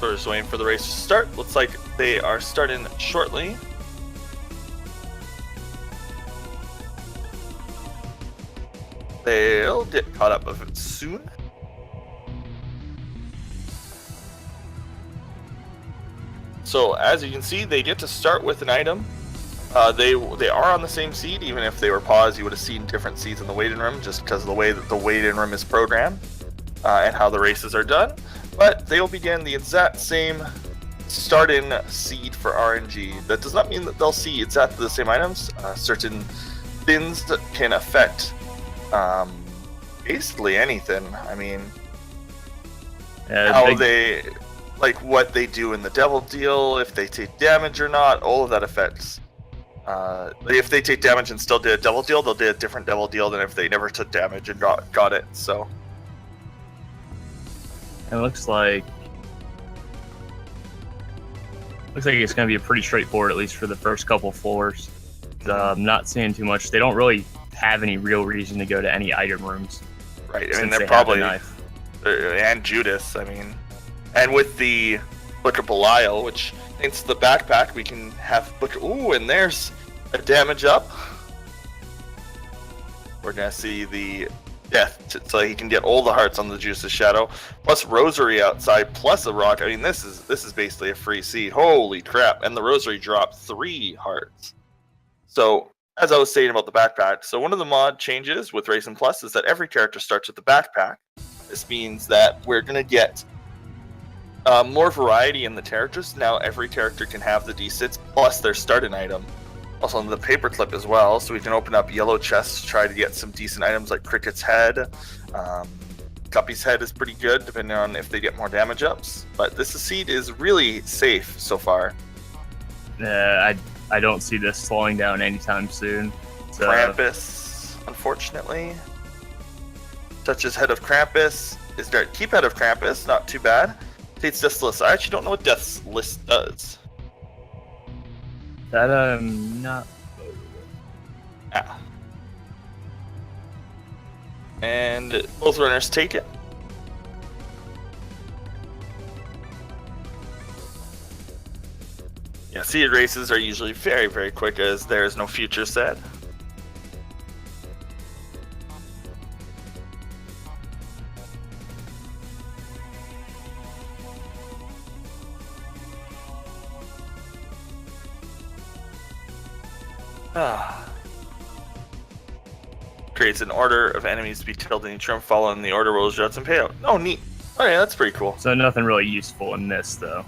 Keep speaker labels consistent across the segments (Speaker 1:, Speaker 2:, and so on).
Speaker 1: We're just waiting for the race to start. Looks like they are starting shortly. They'll get caught up with it soon. So as you can see, they get to start with an item. They are on the same seed. Even if they were paused, you would have seen different seeds in the waiting room just because of the way that the waiting room is programmed and how the races are done. But they will begin the exact same start-in seed for RNG. That does not mean that they'll see exactly the same items. Certain things that can affect basically anything. I mean, how they, like what they do in the devil deal, if they take damage or not, all of that affects. If they take damage and still did a devil deal, they'll do a different devil deal than if they never took damage and got it. So
Speaker 2: it looks like it's going to be pretty straightforward, at least for the first couple floors. I'm not seeing too much. They don't really have any real reason to go to any item rooms.
Speaker 1: Right. I mean, they're probably and Judas. I mean, and with the Book of Belial, which thanks to the backpack, we can have Book. Ooh, and there's a damage up. We're gonna see the death, so he can get all the hearts on the Judas' Shadow, plus Rosary outside, plus a rock. I mean, this is basically a free seed. Holy crap! And the Rosary dropped 3 hearts. So, as I was saying about the backpack, so one of the mod changes with Racing Plus is that every character starts with the backpack. This means that we're gonna get more variety in the characters. Now every character can have the D6 plus their starting item. Also on the paperclip as well, so we can open up yellow chests to try to get some decent items like Cricket's head. Guppy's head is pretty good depending on if they get more damage ups. But this seed is really safe so far.
Speaker 2: I don't see this slowing down anytime soon. So.
Speaker 1: Krampus, unfortunately. Touches head of Krampus. Is there keep head of Krampus? Not too bad. Tate's Death's List. I actually don't know what Death's List does.
Speaker 2: That not.
Speaker 1: Ah. And both runners take it. Yeah, seeded races are usually very, very quick as there is no future set. Creates an order of enemies to be killed in each room, following the order rolls, judds, and payout. Oh, neat. Oh, yeah, that's pretty cool.
Speaker 2: So nothing really useful in this, though.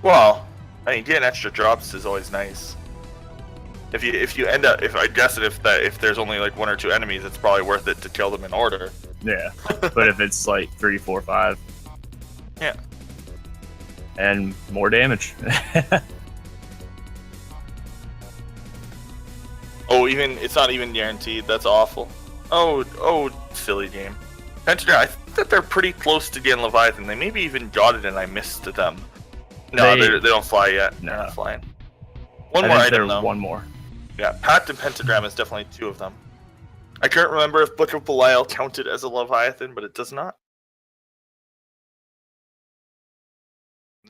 Speaker 1: Well, I mean, getting extra drops is always nice. If you end up, if there's only like 1 or 2 enemies, it's probably worth it to kill them in order.
Speaker 2: Yeah, but if it's like 3, 4, 5.
Speaker 1: Yeah.
Speaker 2: And more damage.
Speaker 1: Oh, it's not even guaranteed. That's awful. Oh, silly game. Pentagram, I think that they're pretty close to getting Leviathan. They maybe even got it and I missed them. No, they don't fly yet.
Speaker 2: No.
Speaker 1: They're not flying. One more item, though.
Speaker 2: One more.
Speaker 1: Yeah, Pact and Pentagram is definitely 2 of them. I can't remember if Book of Belial counted as a Leviathan, but it does not.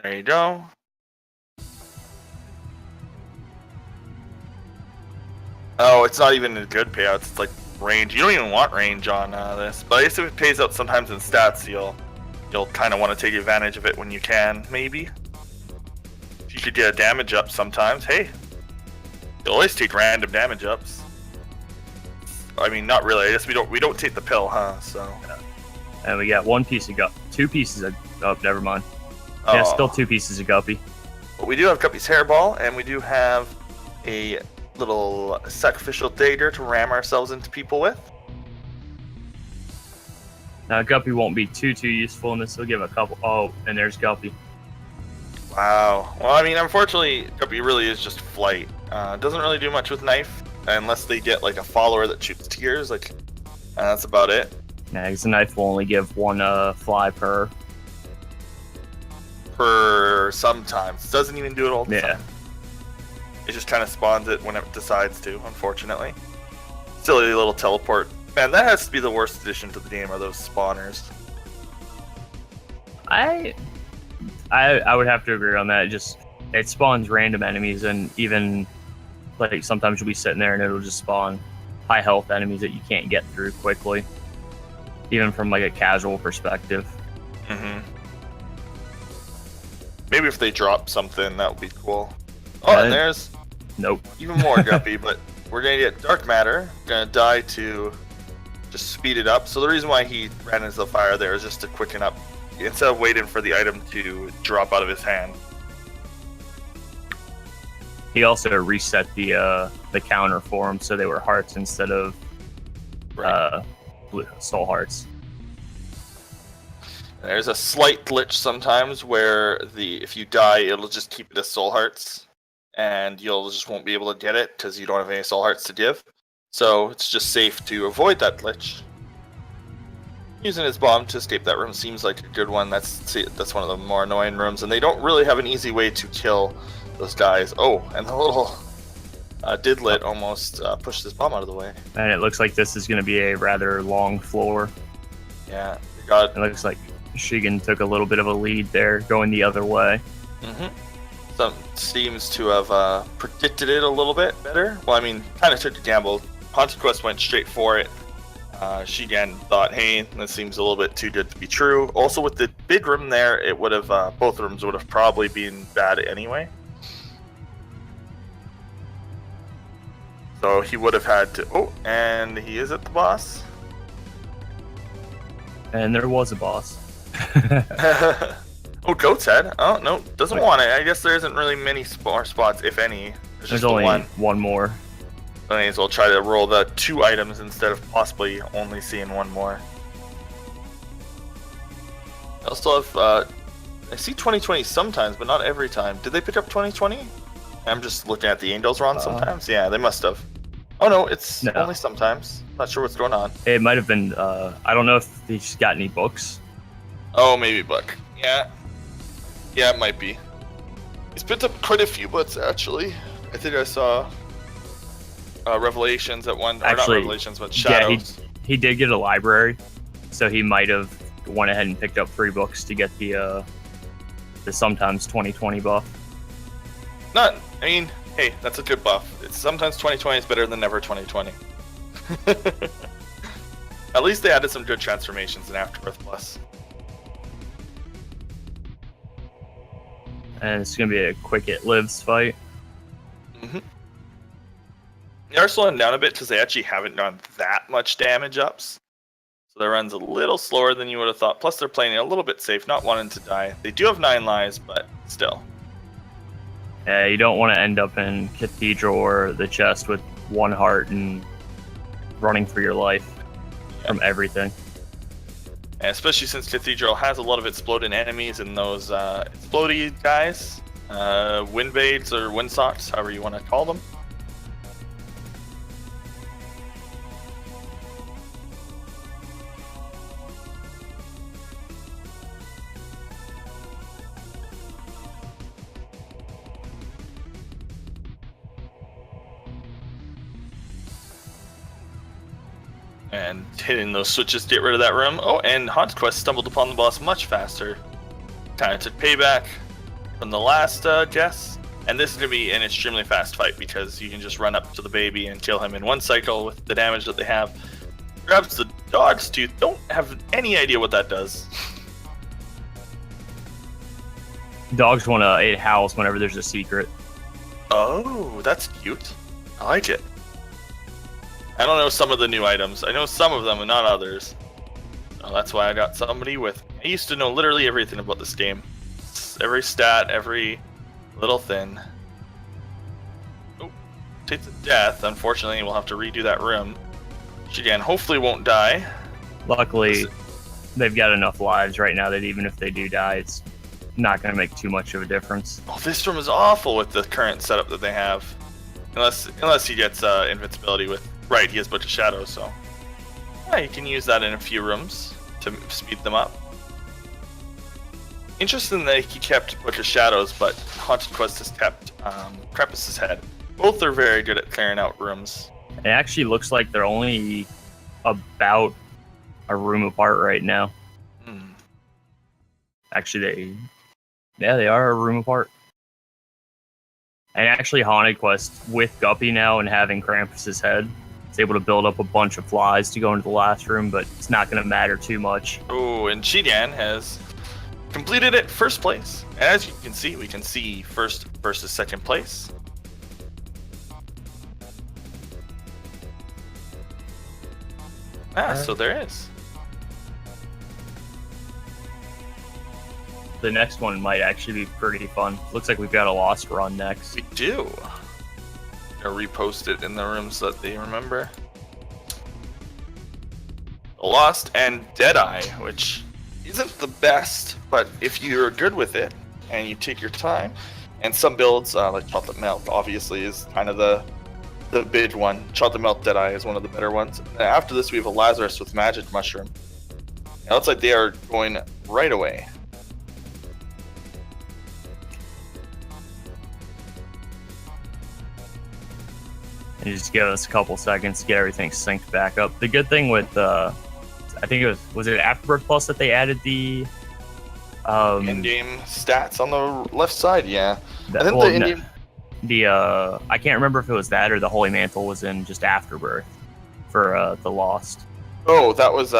Speaker 1: There you go. Oh, it's not even a good payout. It's like range. You don't even want range on this. But I guess if it pays out sometimes in stats, you'll kind of want to take advantage of it when you can, maybe. If you could get a damage up sometimes, hey. You'll always take random damage ups. I mean, not really. I guess we don't take the pill, huh? So.
Speaker 2: And we got 1 piece of guppy. 2 pieces of. Oh, never mind. Yeah, still 2 pieces of guppy.
Speaker 1: But we do have Guppy's hairball, and we do have a little sacrificial dagger to ram ourselves into people with.
Speaker 2: Now Guppy won't be too useful in this. He'll give a couple. Oh, and there's Guppy.
Speaker 1: Wow. Well, I mean, unfortunately, Guppy really is just flight. Doesn't really do much with knife unless they get like a follower that shoots tears. Like, that's about it.
Speaker 2: Yeah, because the knife will only give 1 fly per
Speaker 1: sometimes. It doesn't even do it all the time. It just kind of spawns it when it decides to, unfortunately. Silly little teleport. Man, that has to be the worst addition to the game, are those spawners.
Speaker 2: I would have to agree on that. It spawns random enemies, and even like sometimes you'll be sitting there and it'll just spawn high health enemies that you can't get through quickly, even from like a casual perspective.
Speaker 1: Mm-hmm. Maybe if they drop something, that would be cool. Oh,
Speaker 2: Yeah.
Speaker 1: and there's
Speaker 2: Nope.
Speaker 1: even more guppy, but we're gonna get dark matter. Gonna die to just speed it up. So the reason why he ran into the fire there is just to quicken up, instead of waiting for the item to drop out of his hand.
Speaker 2: He also reset the counter for them, so they were hearts instead of soul hearts.
Speaker 1: There's a slight glitch sometimes where if you die, it'll just keep it as soul hearts, and you'll just won't be able to get it because you don't have any soul hearts to give. So it's just safe to avoid that glitch. Using his bomb to escape that room seems like a good one. That's one of the more annoying rooms, and they don't really have an easy way to kill those guys. Oh, and the little Didlit almost pushed his bomb out of the way.
Speaker 2: And it looks like this is going to be a rather long floor.
Speaker 1: Yeah, got.
Speaker 2: It looks like Shigen took a little bit of a lead there, going the other way.
Speaker 1: Some seems to have predicted it a little bit better. Well, I mean, kind of took a gamble. HauntedQuest went straight for it. Shigen thought, hey, this seems a little bit too good to be true. Also, with the big room there, it would have both rooms would have probably been bad anyway. So he would have had to. Oh, and he is at the boss.
Speaker 2: And there was a boss.
Speaker 1: Oh, Goat's Head. Oh no, doesn't want it. I guess there isn't really many more spots, if any.
Speaker 2: There's
Speaker 1: just
Speaker 2: only
Speaker 1: one.
Speaker 2: one more.
Speaker 1: I may as well try to roll the 2 items instead of possibly only seeing one more. I also have, I see 2020 sometimes, but not every time. Did they pick up 2020? I'm just looking at the Angels run sometimes. Yeah, they must have. Oh no, it's only sometimes. Not sure what's going on.
Speaker 2: It might have been, I don't know if he's got any books.
Speaker 1: Oh, maybe book. Yeah. Yeah, it might be. He's picked up quite a few books, actually. I think I saw Revelations at one, or not Revelations, but Shadows.
Speaker 2: Yeah, he did get a library, so he might have went ahead and picked up 3 books to get the sometimes 2020 buff.
Speaker 1: I mean, hey, that's a good buff. It's sometimes 2020 is better than never 2020. At least they added some good transformations in Afterbirth Plus.
Speaker 2: And it's going to be a quick it lives fight.
Speaker 1: They are slowing down a bit because they actually haven't done that much damage ups. So their run's a little slower than you would have thought. Plus they're playing it a little bit safe, not wanting to die. They do have 9 lives, but still.
Speaker 2: Yeah, you don't want to end up in Cathedral or the chest with 1 heart and running for your life from everything.
Speaker 1: And especially since Cathedral has a lot of exploding enemies and those explodey guys, windbades or windsocks, however you want to call them. And hitting those switches to get rid of that room. Oh, and HauntedQuest stumbled upon the boss much faster. Kind of took payback from the last guess. And this is going to be an extremely fast fight because you can just run up to the baby and kill him in 1 cycle with the damage that they have. Grabs the dog's tooth. Don't have any idea what that does.
Speaker 2: Dogs want to, it howls whenever there's a secret.
Speaker 1: Oh, that's cute. I like it. I don't know some of the new items. I know some of them and not others. So that's why I got somebody with me. I used to know literally everything about this game. Every stat, every little thing. Oh, takes a death. Unfortunately, we'll have to redo that room. Which again, hopefully won't die.
Speaker 2: Luckily, they've got enough lives right now that even if they do die, it's not going to make too much of a difference.
Speaker 1: Oh, this room is awful with the current setup that they have. Unless he gets invincibility with... Right, he has Book of Shadows, so... Yeah, you can use that in a few rooms to speed them up. Interesting that he kept Book of Shadows, but HauntedQuest has kept Crepus's Head. Both are very good at clearing out rooms.
Speaker 2: It actually looks like they're only about a room apart right now. Actually, Yeah, they are a room apart. And actually, Haunted Quest with Guppy now and having Krampus's head, it's able to build up a bunch of flies to go into the last room, but it's not going to matter too much.
Speaker 1: Oh, and Shidan has completed it first place. As you can see, we can see first versus second place. So there is.
Speaker 2: The next one might actually be pretty fun. Looks like we've got a Lost run next.
Speaker 1: We do. I'll repost it in the room so that they remember. Lost and Deadeye, which isn't the best, but if you're good with it and you take your time, and some builds like Chocolate Melt obviously is kind of the big one. Chocolate Melt Deadeye is one of the better ones. And after this, we have a Lazarus with Magic Mushroom. It looks like they are going right away.
Speaker 2: And just give us a couple seconds to get everything synced back up. The good thing with, I think it was it Afterbirth Plus that they added the
Speaker 1: in-game stats on the left side? Yeah.
Speaker 2: I think I can't remember if it was that or the Holy Mantle was in just Afterbirth for the Lost.
Speaker 1: Oh, that was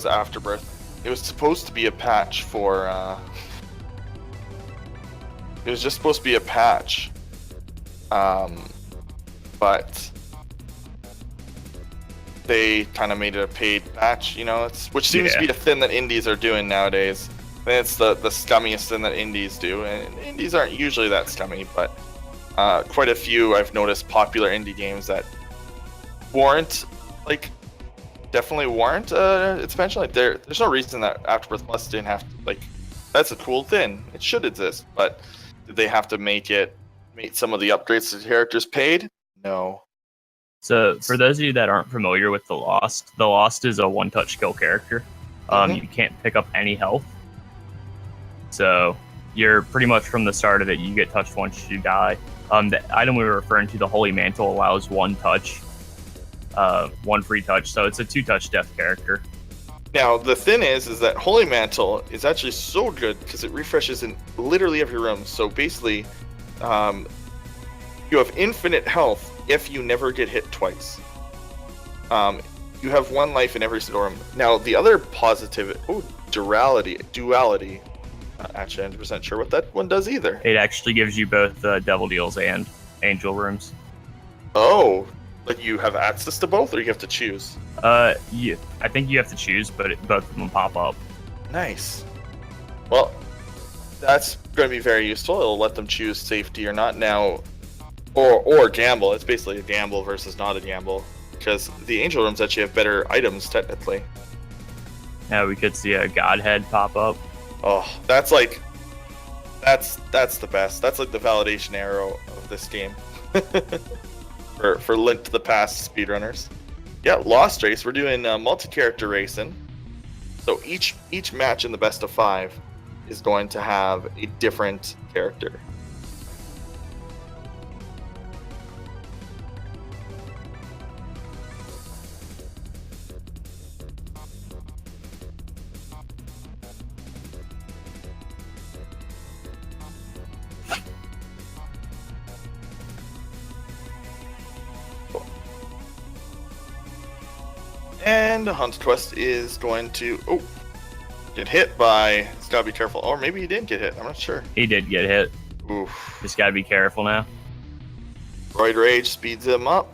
Speaker 1: Afterbirth. It was supposed to be a patch for. It was just supposed to be a patch. But they kind of made it a paid patch, you know, which seems to be a thing that indies are doing nowadays. I think it's the scummiest thing that indies do, and indies aren't usually that scummy, but quite a few I've noticed popular indie games that definitely warrant expansion. Like there's no reason that Afterbirth Plus didn't have to, that's a cool thing. It should exist, but did they have to make some of the upgrades to the characters paid? No.
Speaker 2: So for those of you that aren't familiar with the Lost is a one-touch kill character. You can't pick up any health. So you're pretty much from the start of it, you get touched once you die. The item we were referring to, the Holy Mantle, allows one touch, one free touch. So it's a two-touch death character.
Speaker 1: Now, the thing is that Holy Mantle is actually so good because it refreshes in literally every room. So basically, you have infinite health if you never get hit twice. You have one life in every single room. Now, the other positive, duality. Actually, I'm 100% sure what that one does either.
Speaker 2: It actually gives you both Devil Deals and Angel Rooms.
Speaker 1: Oh, like you have access to both, or you have to choose?
Speaker 2: I think you have to choose, but both of them pop up.
Speaker 1: Nice. Well, that's going to be very useful. It'll let them choose safety or not. Now, or gamble. It's basically a gamble versus not a gamble, because the Angel Rooms actually have better items technically.
Speaker 2: Yeah, we could see a Godhead pop up.
Speaker 1: Oh, that's the best. That's like the validation arrow of this game. for Link to the Past speedrunners. Yeah, Lost Race. We're doing multi-character racing. So each match in the best of 5 is going to have a different character. And HauntedQuest is going to get hit by. He's gotta be careful. Or maybe he didn't get hit. I'm not sure.
Speaker 2: He did get hit.
Speaker 1: Oof.
Speaker 2: Just gotta be careful now.
Speaker 1: Roid Rage speeds him up.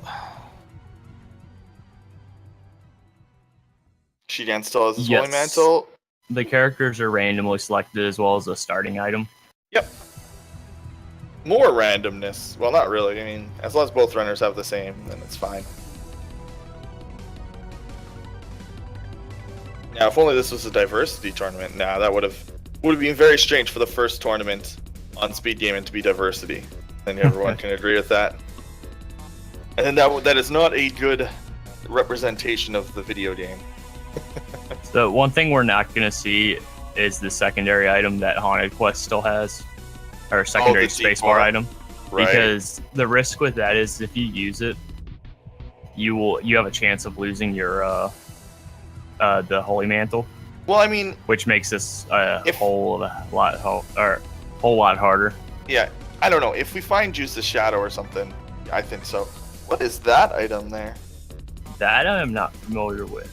Speaker 1: Shidan still has his Holy Mantle.
Speaker 2: The characters are randomly selected as well as a starting item.
Speaker 1: Yep. More randomness. Well, not really. I mean, as long as both runners have the same, then it's fine. Now, if only this was a diversity tournament, that would have been very strange for the first tournament on Speed Gaming to be diversity. And everyone can agree with that. And then that is not a good representation of the video game.
Speaker 2: So one thing we're not going to see is the secondary item that HauntedQuest still has, or secondary spacebar item. Right. Because the risk with that is if you use it, you have a chance of losing your the Holy Mantle.
Speaker 1: Well, I mean,
Speaker 2: which makes this a whole lot whole lot harder.
Speaker 1: Yeah, I don't know. If we find Juice's Shadow or something, I think so. What is that item there?
Speaker 2: That I am not familiar with.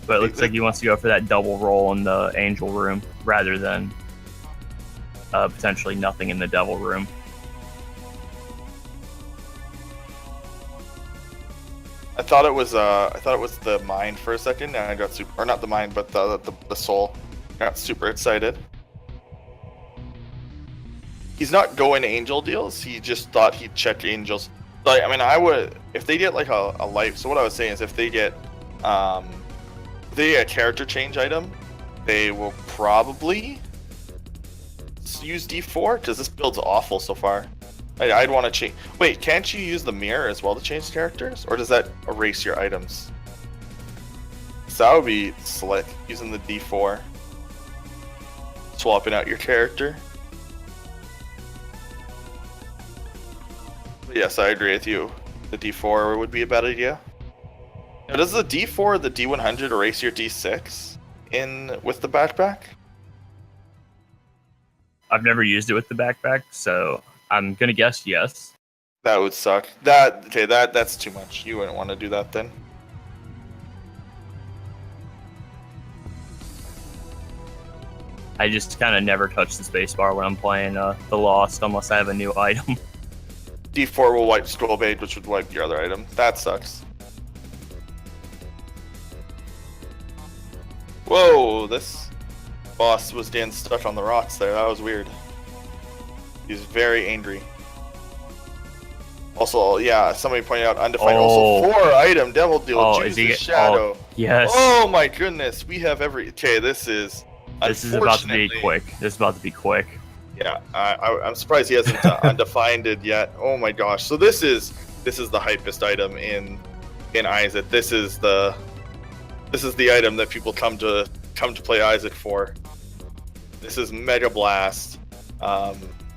Speaker 2: But it looks like he wants to go for that double roll in the Angel Room rather than potentially nothing in the Devil Room.
Speaker 1: I thought it was the mind for a second, and I got super, or not the mind, but the soul. Got super excited. He's not going angel deals. He just thought he'd check angels. So, I mean, I would, if they get like a life. So what I was saying is, if they get a character change item, they will probably use D4 because this build's awful so far. I'd want to change. Wait, can't you use the mirror as well to change characters, or does that erase your items? So that would be slick, using the D4, swapping out your character. But yes, I agree with you. The D4 would be a bad idea. Now, does the D4 or the D100 erase your D6 with the backpack?
Speaker 2: I've never used it with the backpack, so I'm gonna guess yes.
Speaker 1: That would suck. That's too much. You wouldn't want to do that then.
Speaker 2: I just kind of never touch the spacebar when I'm playing the Lost unless I have a new item.
Speaker 1: D4 will wipe Scroll Blade, which would wipe your other item. That sucks. Whoa, this boss was getting stuck on the rocks there. That was weird. He's very angry. Also, yeah, somebody pointed out undefined.
Speaker 2: Oh.
Speaker 1: Also, 4-item Devil Deal, Juice's Shadow.
Speaker 2: Yes.
Speaker 1: Oh my goodness, we have okay, this is
Speaker 2: about to be quick. This is about to be quick.
Speaker 1: Yeah, I'm surprised he hasn't undefined it yet. Oh my gosh. So this is the hypest item in Isaac. This is the item that people come to play Isaac for. This is Mega Blast.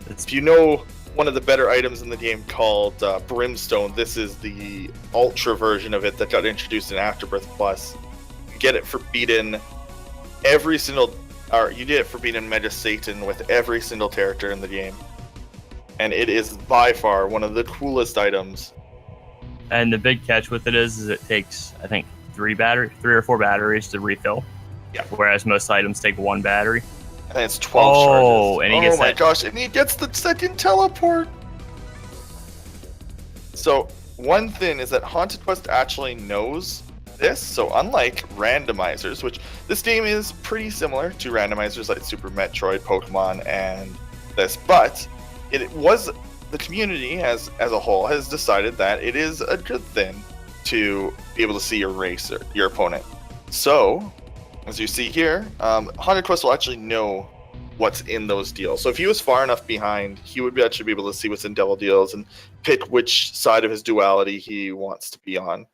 Speaker 1: If you know one of the better items in the game called Brimstone, this is the ultra version of it that got introduced in Afterbirth Plus. You get it for beating you get it for beating Mega Satan with every single character in the game. And it is by far one of the coolest items.
Speaker 2: And the big catch with it is it takes, I think, 3 or 4 batteries to refill.
Speaker 1: Yeah.
Speaker 2: Whereas most items take 1 battery.
Speaker 1: And it's 12 charges.
Speaker 2: And he gets
Speaker 1: my gosh, and he gets the second teleport. So one thing is that HauntedQuest actually knows this. So unlike randomizers, which this game is pretty similar to randomizers like Super Metroid, Pokemon, and this, but it was the community as a whole has decided that it is a good thing to be able to see your opponent. So as you see here, HauntedQuest will actually know what's in those deals. So if he was far enough behind, he would actually be able to see what's in Devil Deals and pick which side of his duality he wants to be on.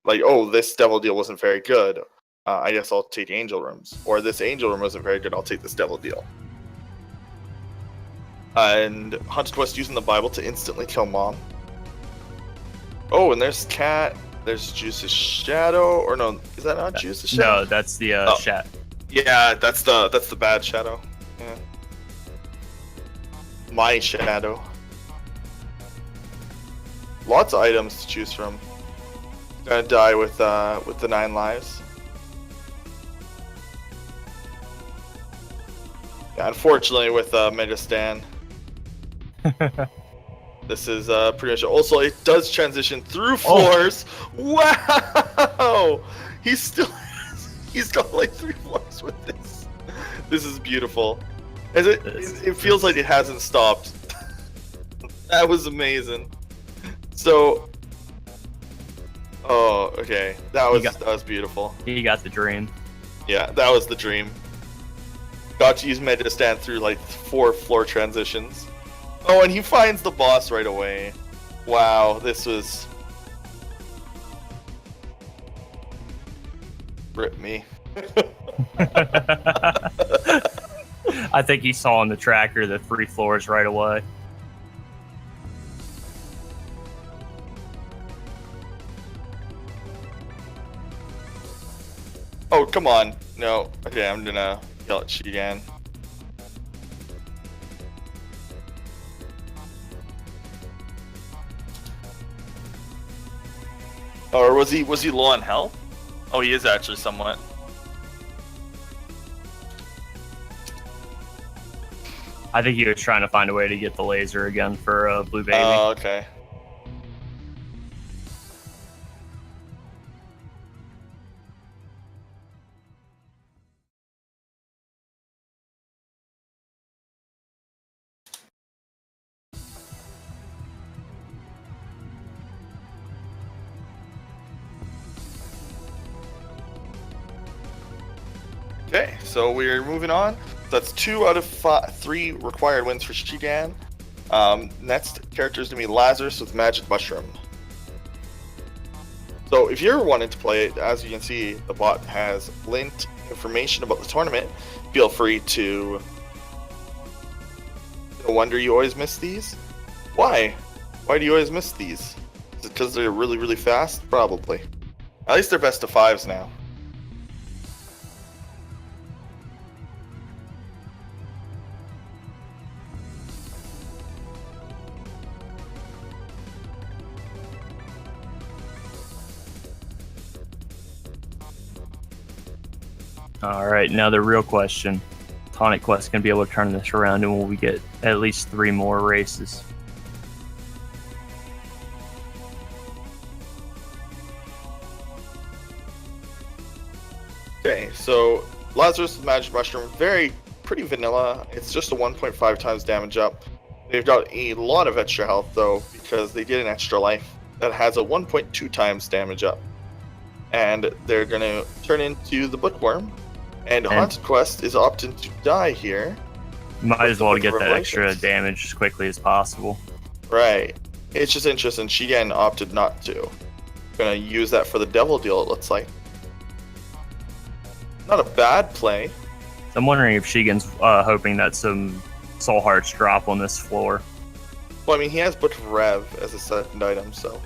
Speaker 1: Like, oh, this Devil Deal wasn't very good. I guess I'll take Angel Rooms. Or this Angel Room wasn't very good. I'll take this Devil Deal. And HauntedQuest using the Bible to instantly kill Mom. Oh, and there's Cat. There's Juice's Shadow, or no? Is that not Juice's Shadow?
Speaker 2: No, that's the Shat.
Speaker 1: Yeah, that's the bad Shadow. Yeah. My Shadow. Lots of items to choose from. Gonna die with the 9 lives. Yeah, unfortunately, with Megastan. This is pretty much also it does transition through floors. Wow! He's got like 3 floors with this. This is beautiful. As it feels like it hasn't stopped. That was amazing. So okay. That was beautiful.
Speaker 2: He got the dream.
Speaker 1: Yeah, that was the dream. Got to use Megastan through like 4 floor transitions. Oh, and he finds the boss right away. Wow, this was... Rip me.
Speaker 2: I think he saw on the tracker the 3 floors right away.
Speaker 1: Oh, come on. No. Okay, I'm gonna yell at you again. Or was he low on health? Oh, he is actually somewhat.
Speaker 2: I think he was trying to find a way to get the laser again for Blue Baby.
Speaker 1: Oh, okay. Okay, so we're moving on. That's 2 out of 3 required wins for Shigan. Next character is going to be Lazarus with Magic Mushroom. So if you're wanting to play it, as you can see, the bot has linked information about the tournament. Feel free to... No wonder you always miss these? Why? Why do you always miss these? Is it because they're really, really fast? Probably. At least they're best of 5s now.
Speaker 2: All right, now the real question. HauntedQuest going to be able to turn this around, and will we get at least 3 more races?
Speaker 1: Okay, so Lazarus with Magic Mushroom, pretty vanilla. It's just a 1.5 times damage up. They've got a lot of extra health though, because they did an extra life that has a 1.2 times damage up. And they're gonna turn into the Bookworm. And HauntedQuest is opting to die here.
Speaker 2: Might as well get that extra damage as quickly as possible.
Speaker 1: Right. It's just interesting. Shigen opted not to. Gonna use that for the Devil Deal, it looks like. Not a bad play.
Speaker 2: I'm wondering if Shigen's hoping that some Soul Hearts drop on this floor.
Speaker 1: Well, I mean, he has Book of Rev as a second item, so...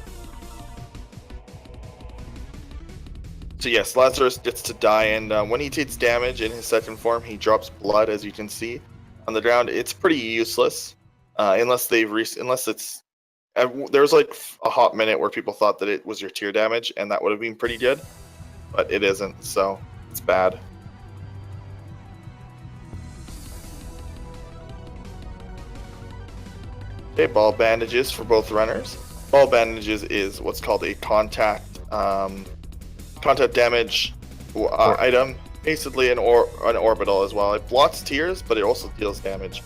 Speaker 1: So yes, Lazarus gets to die, and when he takes damage in his second form, he drops blood, as you can see on the ground. It's pretty useless, unless it's. There was like a hot minute where people thought that it was your tier damage, and that would have been pretty good, but it isn't, so it's bad. Okay, ball bandages for both runners. Ball bandages is what's called a contact damage item, basically an orbital as well. It blocks tears, but it also deals damage.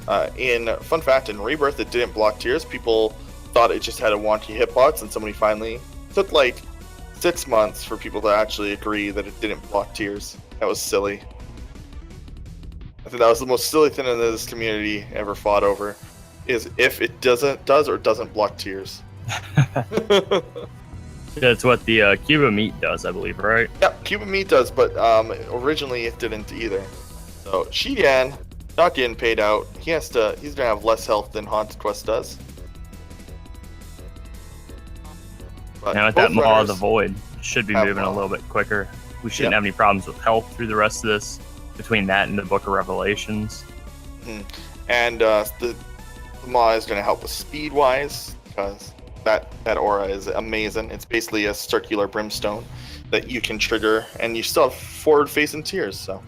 Speaker 1: Fun fact, in Rebirth, it didn't block tears. People thought it just had a wonky hitbox, and somebody finally took like 6 months for people to actually agree that it didn't block tears. That was silly. I think that was the most silly thing that this community ever fought over, is if it does or doesn't block tears.
Speaker 2: That's what the Cuba meat does, I believe, right?
Speaker 1: Yep, Cuba meat does, but originally it didn't either. So Shigan, not getting paid out. He's gonna have less health than HauntedQuest does. But
Speaker 2: now with that Maw of the Void, should be moving a little bit quicker. We shouldn't have any problems with health through the rest of this, between that and the Book of Revelations.
Speaker 1: Mm-hmm. And the Maw is gonna help with speed-wise, because that aura is amazing. It's basically a circular brimstone that you can trigger, and you still have forward-facing tears, so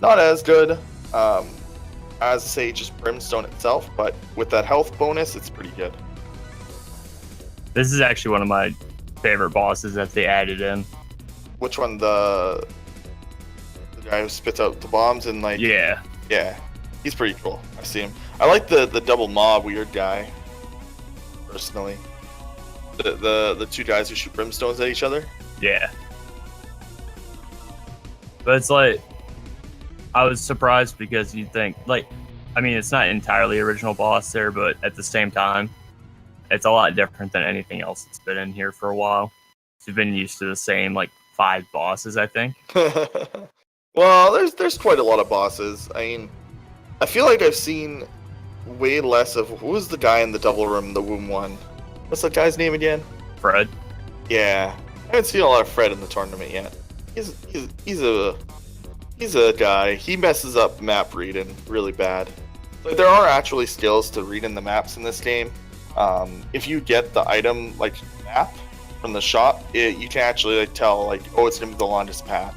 Speaker 1: not as good as, say, just brimstone itself, but with that health bonus, it's pretty good.
Speaker 2: This is actually one of my favorite bosses that they added in.
Speaker 1: Which one? The guy who spits out the bombs and like...
Speaker 2: Yeah,
Speaker 1: he's pretty cool. I see him. I like the double Maw weird guy, personally. The 2 guys who shoot brimstones at each other.
Speaker 2: Yeah. But it's like, I was surprised because you'd think, like, I mean, it's not entirely original boss there, but at the same time, it's a lot different than anything else that's been in here for a while. So you've been used to the same, like, 5 bosses, I think.
Speaker 1: Well, there's quite a lot of bosses. I mean, I feel like I've seen way less of... Who was the guy in the double room, the womb one? What's that guy's name again?
Speaker 2: Fred?
Speaker 1: Yeah. I haven't seen a lot of Fred in the tournament yet. He's a guy. He messes up map reading really bad. Like, there are actually skills to read in the maps in this game, If you get the item like map from the shop, you can actually like tell like, oh, it's gonna be the longest path,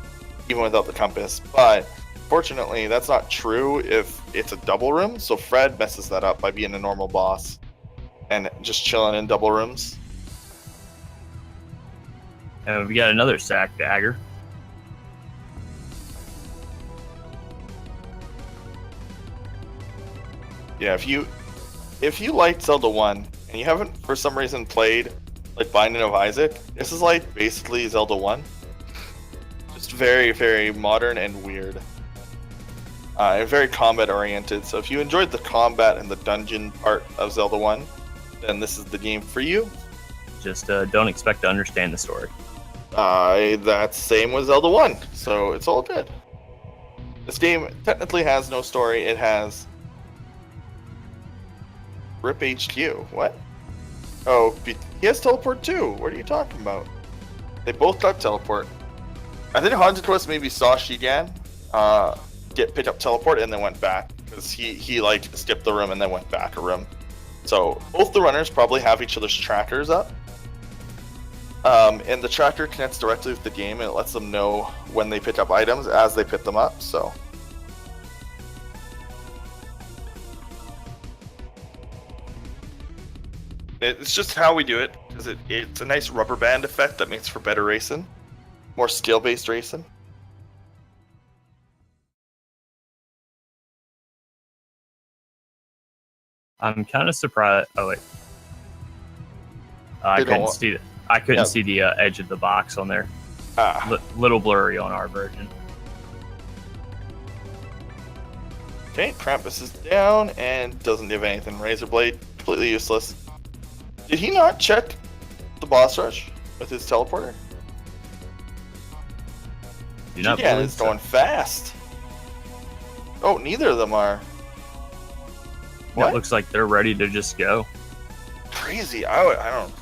Speaker 1: even without the compass. But fortunately, that's not true if it's a double room. So Fred messes that up by being a normal boss and just chilling in double rooms.
Speaker 2: And we got another sack dagger.
Speaker 1: Yeah, if you liked Zelda 1 and you haven't for some reason played like Binding of Isaac, this is like basically Zelda 1. Just very, very modern and weird. And very combat oriented. So if you enjoyed the combat and the dungeon part of Zelda 1, then this is the game for you.
Speaker 2: Just don't expect to understand the story.
Speaker 1: That's same with Zelda 1, so it's all good. This game technically has no story. It has Rip HQ. What? Oh, he has teleport too. What are you talking about? They both got teleport. I think HauntedQuest maybe saw Shigan pick up teleport and then went back because he like skipped the room and then went back a room. So both the runners probably have each other's trackers up. And the tracker connects directly with the game and it lets them know when they pick up items as they pick them up. So it's just how we do it because it's a nice rubber band effect that makes for better racing, more skill-based racing.
Speaker 2: I'm kind of surprised. Oh wait, I couldn't see it. I couldn't see the edge of the box on there. Little blurry on our version.
Speaker 1: Okay, Krampus is down and doesn't give anything. Razor Blade, completely useless. Did he not check the boss rush with his teleporter? Yeah, it's going fast. Oh, neither of them are.
Speaker 2: What? It looks like they're ready to just go.
Speaker 1: Crazy. I don't.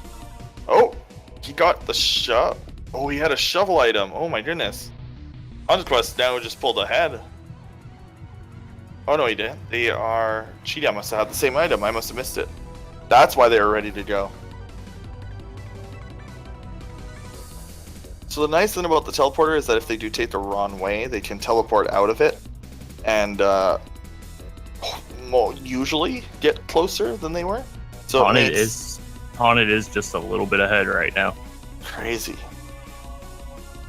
Speaker 1: Oh, he got the shove. Oh, he had a shovel item. Oh my goodness. HauntedQuest now just pulled ahead. Oh no, he didn't. They are. Cheetah must have had the same item. I must have missed it. That's why they were ready to go. So the nice thing about the teleporter is that if they do take the wrong way, they can teleport out of it and usually get closer than they were. So
Speaker 2: Haunted is just a little bit ahead right now.
Speaker 1: Crazy.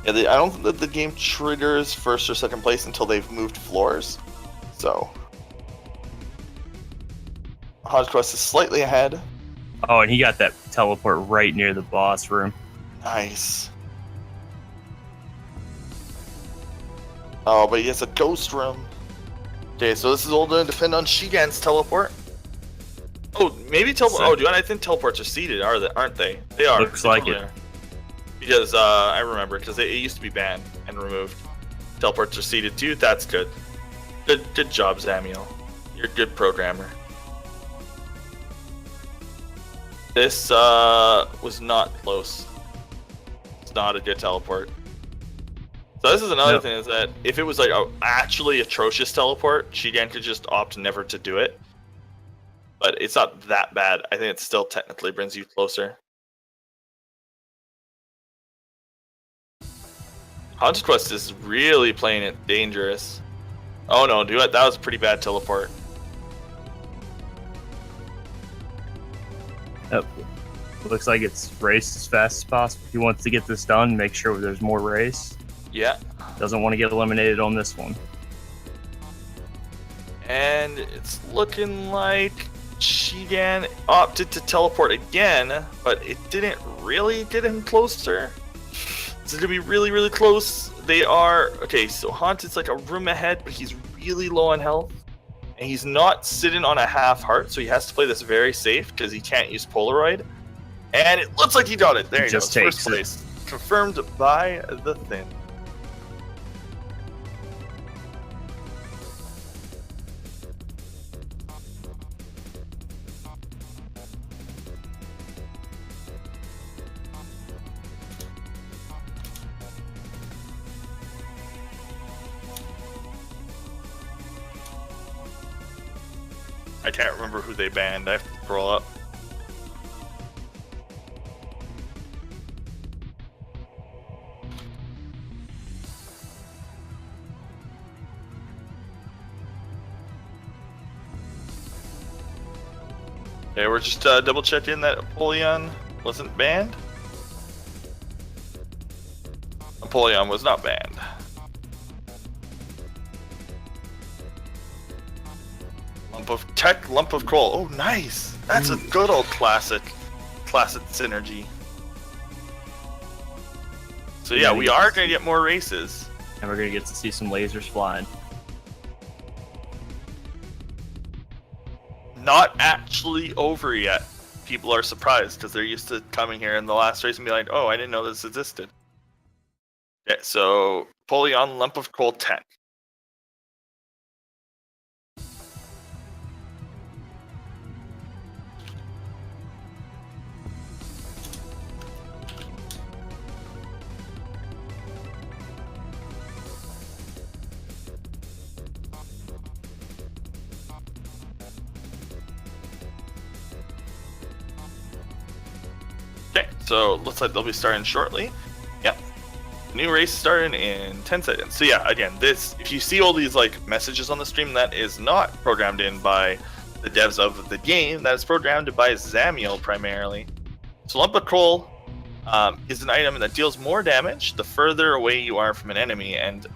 Speaker 1: Yeah, I don't think that the game triggers first or second place until they've moved floors. So HauntedQuest is slightly ahead.
Speaker 2: Oh, and he got that teleport right near the boss room.
Speaker 1: Nice. Oh, but he has a ghost room. Okay, so this is all going to depend on Shigan's teleport. Oh, maybe teleport. Oh, I think teleports are seated, aren't they? They are.
Speaker 2: Looks like it.
Speaker 1: Because I remember, because it used to be banned and removed. Teleports are seated too. That's good. Good job, Zamiel. You're a good programmer. This was not close. It's not a good teleport. So this is another thing, is that if it was like an actually atrocious teleport, Shigan could just opt never to do it. But it's not that bad. I think it still technically brings you closer. HauntedQuest is really playing it dangerous. Oh no, that was a pretty bad teleport.
Speaker 2: Oh, looks like it's race as fast as possible. He wants to get this done, make sure there's more race.
Speaker 1: Yeah.
Speaker 2: Doesn't want to get eliminated on this one.
Speaker 1: And it's looking like Shigan opted to teleport again, but it didn't really get him closer. It's going to be really, really close. They are... Okay, so Haunted's like a room ahead, but he's really low on health. And he's not sitting on a half heart, so he has to play this very safe because he can't use Polaroid. And it looks like he got it. There he goes. First place. Confirmed by the Thin. I can't remember who they banned. I have to scroll up. Okay, we're just double checking that Apollyon wasn't banned. Apollyon was not banned. Lump of tech, lump of coal. Oh, nice. That's a good old classic synergy. So yeah, we are gonna get more races,
Speaker 2: and we're gonna get to see some lasers flying.
Speaker 1: Not actually over yet. People are surprised because they're used to coming here in the last race and be like, "Oh, I didn't know this existed." Okay, so Apollyon, lump of coal 10. Okay, so looks like they'll be starting shortly. Yep. New race starting in 10 seconds. So yeah, again, this, if you see all these like messages on the stream, that is not programmed in by the devs of the game. That is programmed by Zamiel primarily. So lump of coal is an item that deals more damage the further away you are from an enemy, and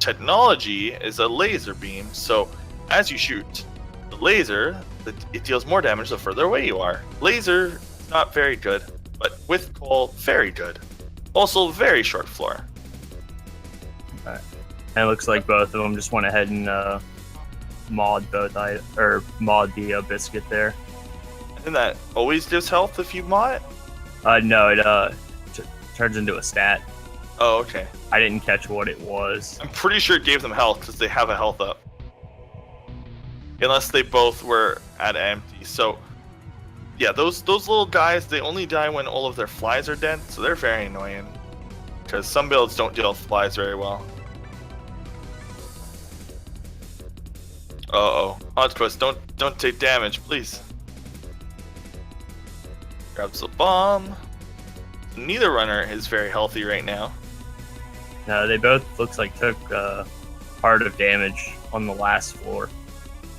Speaker 1: technology is a laser beam. So as you shoot the laser, it deals more damage the further away you are. Laser, not very good, but with coal, very good. Also, very short floor.
Speaker 2: Alright. And it looks like both of them just went ahead and mod the biscuit there.
Speaker 1: And that always gives health if you mod it?
Speaker 2: No, it turns into a stat.
Speaker 1: Oh, okay.
Speaker 2: I didn't catch what it was.
Speaker 1: I'm pretty sure it gave them health because they have a health up. Unless they both were at empty. So, yeah, those little guys, they only die when all of their flies are dead, so they're very annoying. Because some builds don't deal with flies very well. Uh-oh. HauntedQuest, don't take damage, please. Grabs the bomb. Neither runner is very healthy right now.
Speaker 2: No, they both looks like took part of damage on the last floor.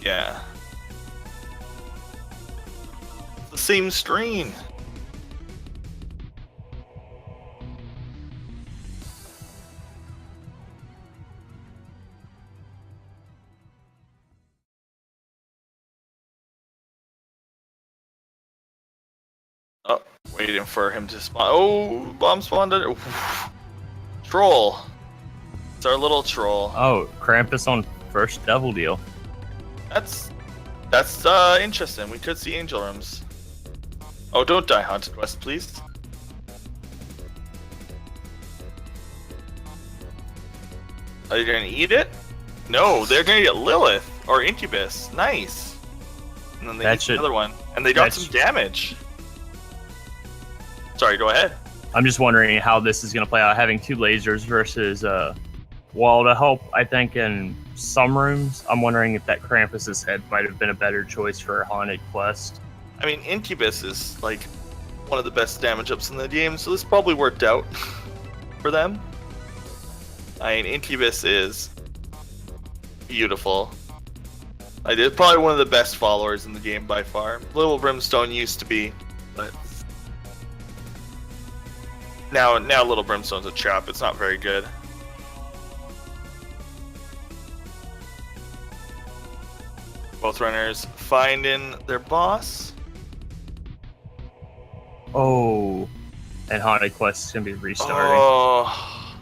Speaker 1: Yeah. It's the same screen. Oh, waiting for him to spawn. Oh, bomb spawned. Troll. It's our little troll.
Speaker 2: Oh, Krampus on first devil deal.
Speaker 1: That's interesting. We could see angel rooms. Oh, don't die, HauntedQuest, please. Are you gonna eat it? No, they're gonna get Lilith or Incubus. Nice. And then they eat another one, and they got some damage. Sorry, go ahead.
Speaker 2: I'm just wondering how this is going to play out, having two lasers versus, well, to help, I think, in some rooms, I'm wondering if that Krampus's head might have been a better choice for HauntedQuest.
Speaker 1: I mean, Incubus is, like, one of the best damage ups in the game, so this probably worked out for them. I mean, Incubus is beautiful. I did probably one of the best followers in the game by far. Little Brimstone used to be, but now Little Brimstone's a trap. It's not very good. Both runners finding their boss.
Speaker 2: Oh, and HauntedQuest is going to be restarting.
Speaker 1: Oh,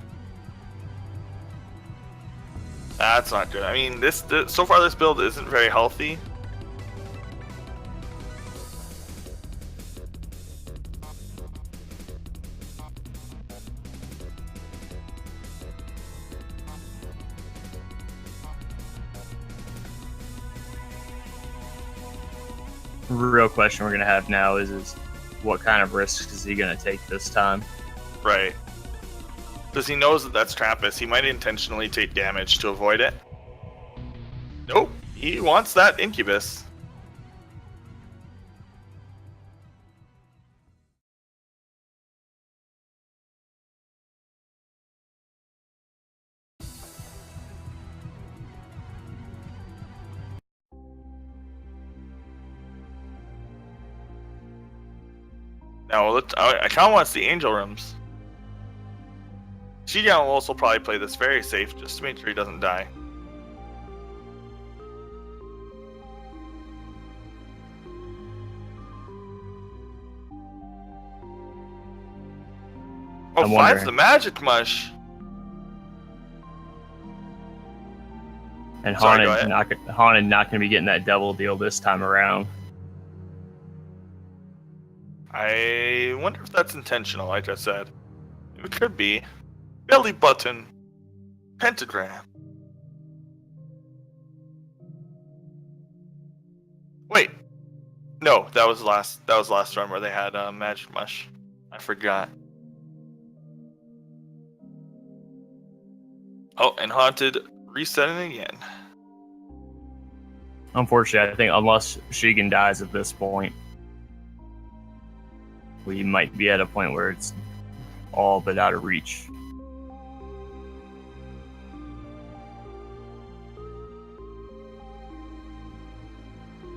Speaker 1: that's not good. I mean, this so far this build isn't very healthy.
Speaker 2: Real question we're going to have now is what kind of risks is he going to take this time?
Speaker 1: Right. Because he knows that that's Krampus. He might intentionally take damage to avoid it. Nope. He wants that Incubus. Now, I kind of want to see Angel Rooms. Shijian will also probably play this very safe, just to make sure he doesn't die. Oh, 5's the magic mush.
Speaker 2: And
Speaker 1: Sorry,
Speaker 2: Haunted not going to be getting that devil deal this time around.
Speaker 1: I wonder if that's intentional, like I said. It could be. Belly button. Pentagram. Wait. No, that was last run where they had magic mush. I forgot. Oh, and Haunted resetting again.
Speaker 2: Unfortunately, I think unless Shigen dies at this point, we might be at a point where it's all but out of reach.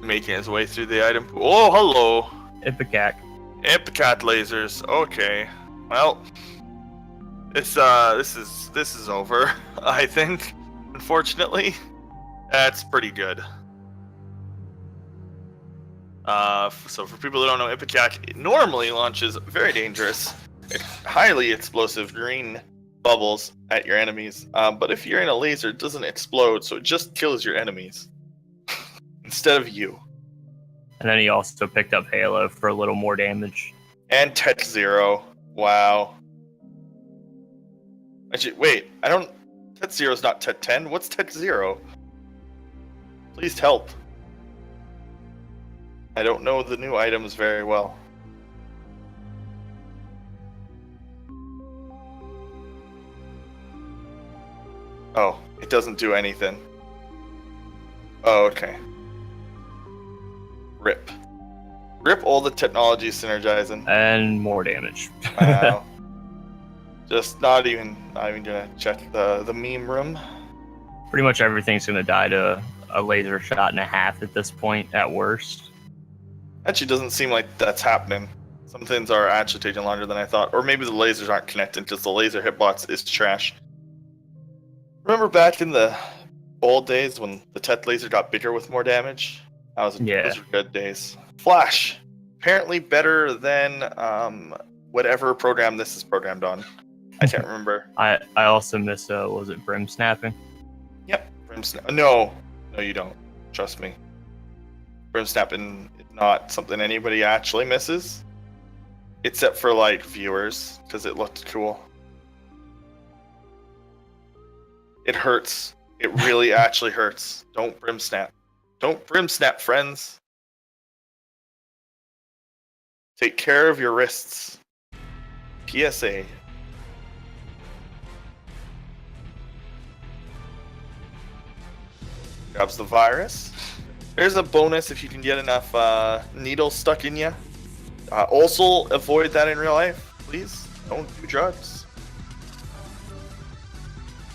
Speaker 1: Making his way through the item pool. Oh, hello.
Speaker 2: Ipecac.
Speaker 1: Ipecac lasers. Okay. Well, this is over. I think. Unfortunately, that's pretty good. So for people who don't know, Ipecac normally launches very dangerous, highly explosive green bubbles at your enemies. But if you're in a laser, it doesn't explode, so it just kills your enemies instead of you.
Speaker 2: And then he also picked up Halo for a little more damage.
Speaker 1: And Tet Zero. Wow. Actually, wait. Tet Zero's not Tet 10. What's Tet Zero? Please help. I don't know the new items very well. Oh, it doesn't do anything. Oh, okay. RIP. RIP all the technology synergizing.
Speaker 2: And more damage.
Speaker 1: Wow. Just not even gonna check the meme room.
Speaker 2: Pretty much everything's gonna die to a laser shot and a half at this point, at worst.
Speaker 1: Actually, doesn't seem like that's happening. Some things are actually taking longer than I thought. Or maybe the lasers aren't connecting because the laser hitbox is trash. Remember back in the old days when the Tet laser got bigger with more damage? Those were good days. Flash. Apparently better than whatever program this is programmed on. I can't remember.
Speaker 2: I also miss, was it Brim Snapping?
Speaker 1: Yep. Brim Snap. No, you don't. Trust me. Brim Snapping is not something anybody actually misses. Except for, like, viewers, because it looked cool. It hurts. It really actually hurts. Don't Brim Snap. Don't Brim Snap, friends. Take care of your wrists. PSA. Grabs the virus. There's a bonus if you can get enough needles stuck in you. Also, avoid that in real life, please. Don't do drugs.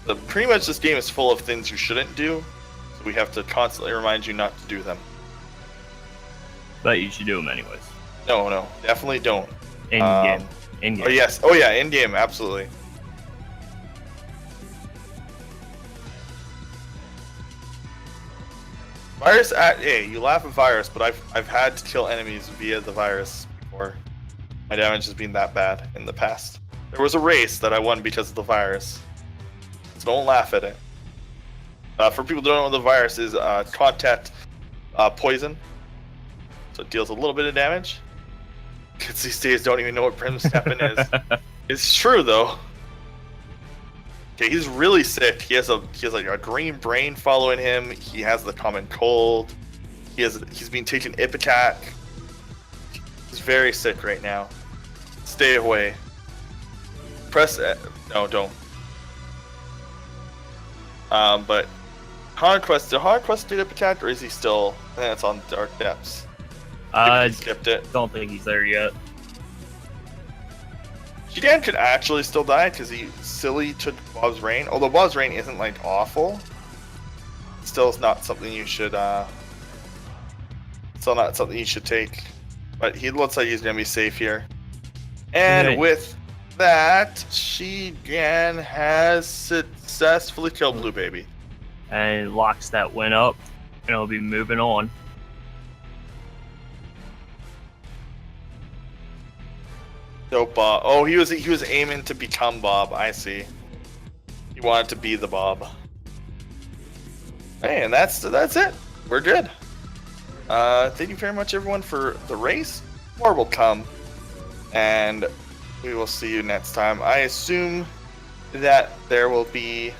Speaker 1: But pretty much this game is full of things you shouldn't do, so we have to constantly remind you not to do them.
Speaker 2: But you should do them anyways.
Speaker 1: No, definitely don't.
Speaker 2: In game. In game.
Speaker 1: Oh yes. Oh yeah, in game, absolutely. Virus you laugh at virus, but I've had to kill enemies via the virus before. My damage has been that bad in the past. There was a race that I won because of the virus. So don't laugh at it. For people who don't know what the virus is, contact poison. So it deals a little bit of damage. Kids these days don't even know what Brim Snapping is. It's true though. Okay, he's really sick. He has like a green brain following him. He has the common cold. He's been taking Ipecac. He's very sick right now. Stay away. Press no, don't. But HauntedQuest, did HauntedQuest do Ipecac, or is he still? I think it's on Dark Depths.
Speaker 2: I
Speaker 1: skipped it.
Speaker 2: Don't think he's there yet.
Speaker 1: Shidan could actually still die because he silly took Bob's Rain. Although Bob's Rain isn't like awful, still is not something you should still not something you should take. But he looks like he's gonna be safe here. And
Speaker 2: Right.
Speaker 1: with that, Shigan has successfully killed Blue Baby.
Speaker 2: And it locks that win up, and it'll be moving on.
Speaker 1: So Bob. Oh, he was aiming to become Bob. I see. He wanted to be the Bob. Hey, and that's it. We're good. Thank you very much, everyone, for the race. More will come, and we will see you next time. I assume that there will be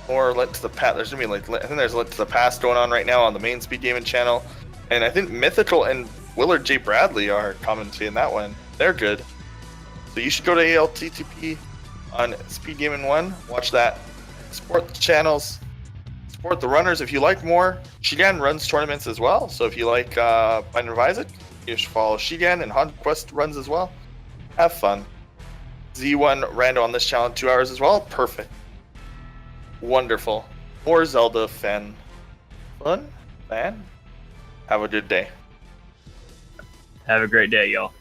Speaker 1: more Lit to the Past. There's gonna be I think there's Lit to the Past going on right now on the main Speed Gaming channel, and I think Mythical and Willard J. Bradley are commenting that one. They're good. So you should go to ALTTP on Speed Gaming 1. Watch that. Support the channels. Support the runners if you like more. Shigan runs tournaments as well. So if you like Bind and Isaac, you should follow Shigan, and HauntedQuest runs as well. Have fun. Z1 rando on this channel in 2 hours as well. Perfect. Wonderful. More Zelda fan. Fun, man. Have a good day.
Speaker 2: Have a great day, y'all.